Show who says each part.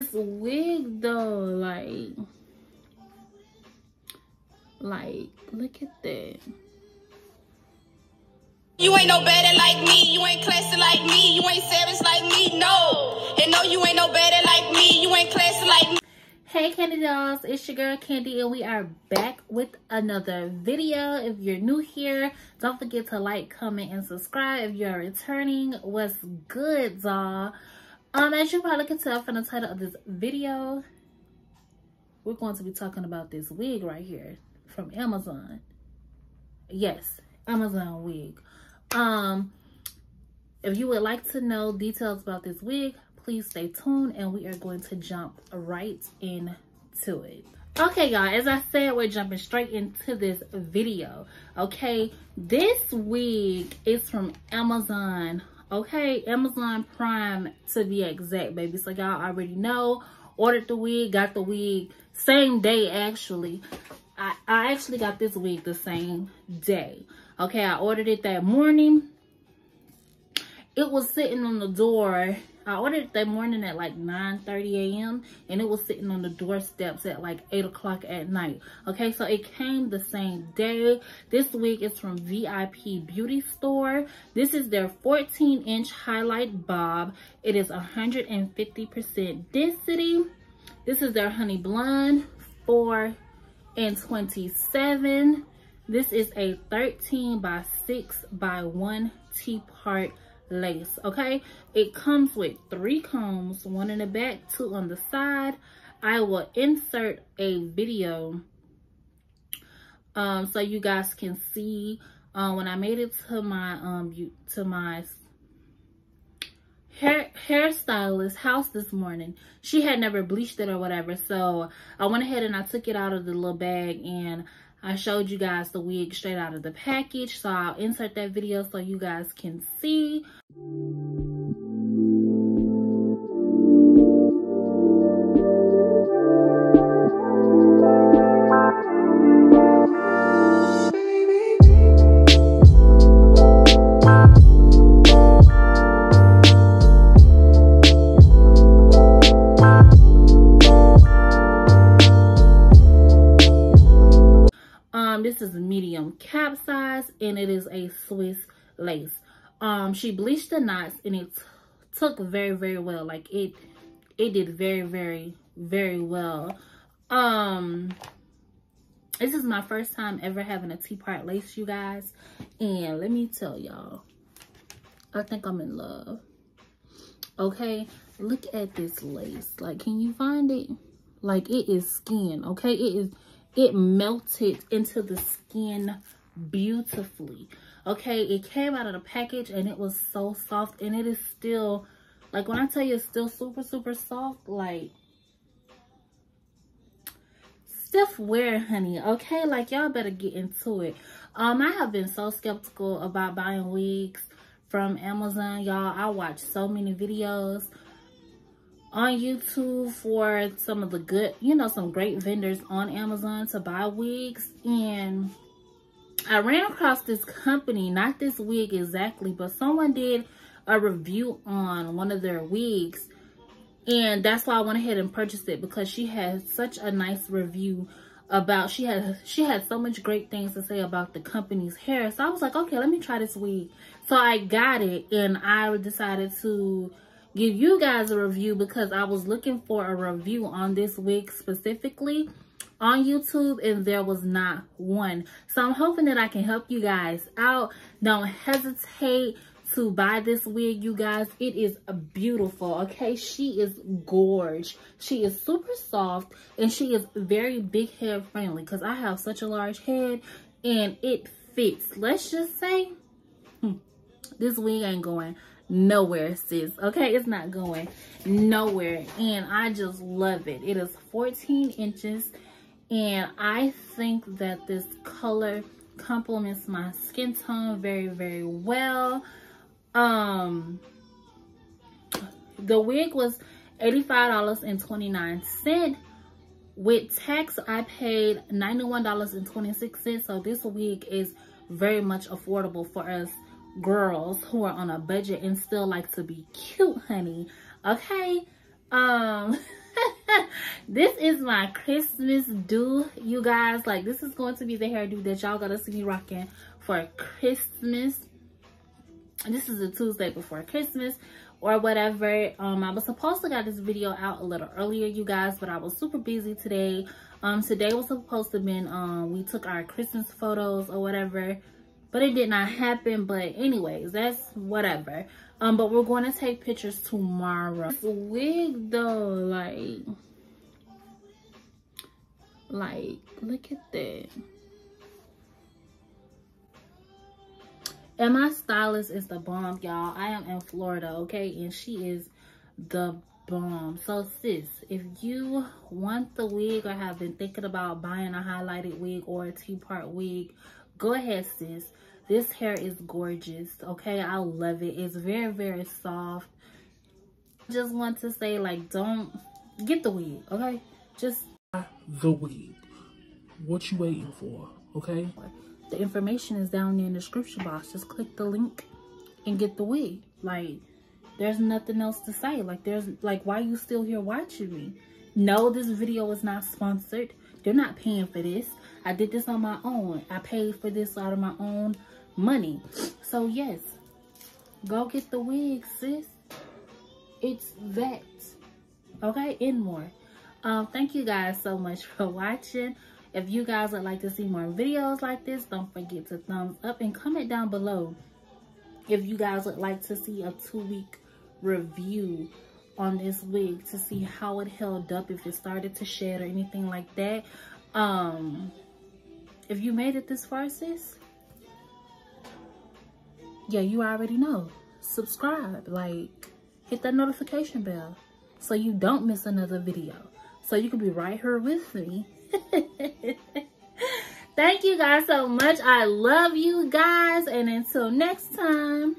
Speaker 1: This wig though, like look at that.
Speaker 2: You ain't no better like me, you ain't classy like me, you ain't savage like me, no. And no, you ain't no better like me, you ain't classy like me.
Speaker 1: Hey Candy Dolls, it's your girl Candy and we are back with another video. If you're new here, don't forget to like, comment, and subscribe. If you're returning, what's good, y'all? As you probably can tell from the title of this video, we're going to be talking about this wig right here from Amazon. Yes, Amazon wig. If you would like to know details about this wig, please stay tuned and we are going to jump right into it. Okay, y'all, as I said, we're jumping straight into this video. Okay, this wig is from Amazon. Okay, Amazon Prime to be exact, baby. So y'all already know. Ordered the wig, got the wig same day. Actually, I actually got this wig the same day. Okay, I ordered it that morning. It was sitting on the door. I ordered it that morning at like 9:30 a.m. and it was sitting on the doorsteps at like 8 o'clock at night. Okay, so it came the same day. This wig is from VIP Beauty Store. This is their 14-inch highlight bob. It is 150% density. This is their honey blonde 4 and 27. This is a 13 by 6 by 1 T-part lace. Okay, it comes with 3 combs, 1 in the back, 2 on the side. I will insert a video so you guys can see when I made it to my hairstylist house this morning. She had never bleached it or whatever, so I went ahead and I took it out of the little bag and I showed you guys the wig straight out of the package. So I'll insert that video so you guys can see. This is medium cap size and it is a Swiss lace. She bleached the knots and it took very, very well. Like it did very, very, very well. This is my first time ever having a T-part lace, you guys. And let me tell y'all, I think I'm in love. Okay, look at this lace. Like, can you find it? Like, it is skin, okay? It melted into the skin beautifully. Okay, it came out of the package and it was so soft, and it is still, like, when I tell you it's still super, super soft, like stiff wear, honey. Okay, like, y'all better get into it. I have been so skeptical about buying wigs from Amazon, y'all. I watch so many videos on YouTube for some of the good, you know, some great vendors on Amazon to buy wigs, and I ran across this company, not this wig exactly, but someone did a review on one of their wigs, and that's why I went ahead and purchased it, because she had such a nice review about, she had so much great things to say about the company's hair. So I was like, okay, let me try this wig. So I got it and I decided to give you guys a review because I was looking for a review on this wig specifically on YouTube and there was not one. So I'm hoping that I can help you guys out. Don't hesitate to buy this wig, you guys. It is beautiful, okay? She is gorgeous. She is super soft and she is very big head friendly because I have such a large head and it fits. Let's just say this wig ain't going nowhere, sis. Okay, it's not going nowhere and I just love it. It is 14 inches and I think that this color complements my skin tone very, very well. The wig was $85.29. With tax, I paid $91.26. So this wig is very much affordable for us girls who are on a budget and still like to be cute, honey. Okay. This is my Christmas do, you guys. Like, this is going to be the hairdo that y'all gonna see me rocking for Christmas. This is a Tuesday before Christmas or whatever. I was supposed to get this video out a little earlier, you guys, but I was super busy today. Today was supposed to be we took our Christmas photos or whatever, but it did not happen. But anyways, that's whatever. But we're going to take pictures tomorrow. This wig though, like look at that. And my stylist is the bomb, y'all. I am in Florida, okay? And she is the bomb. So sis, if you want the wig or have been thinking about buying a highlighted wig or a two-part wig, go ahead, sis. This hair is gorgeous, okay? I love it. It's very, very soft. Just want to say, like, don't get the wig, okay? Just
Speaker 3: the wig. What you waiting for, okay?
Speaker 1: The information is down there in the description box. Just click the link and get the wig. Like, there's nothing else to say. Like, why you still here watching me? No, this video is not sponsored. They're not paying for this. I did this on my own. I paid for this out of my own money. So yes, go get the wig, sis. It's that, okay? And more. Thank you guys so much for watching. If you guys would like to see more videos like this, don't forget to thumbs up and comment down below if you guys would like to see a 2-week review on this wig to see how it held up, if it started to shed or anything like that. If you made it this far, sis, yeah, you already know. Subscribe, like, hit that notification bell so you don't miss another video. So you can be right here with me. Thank you guys so much. I love you guys. And until next time.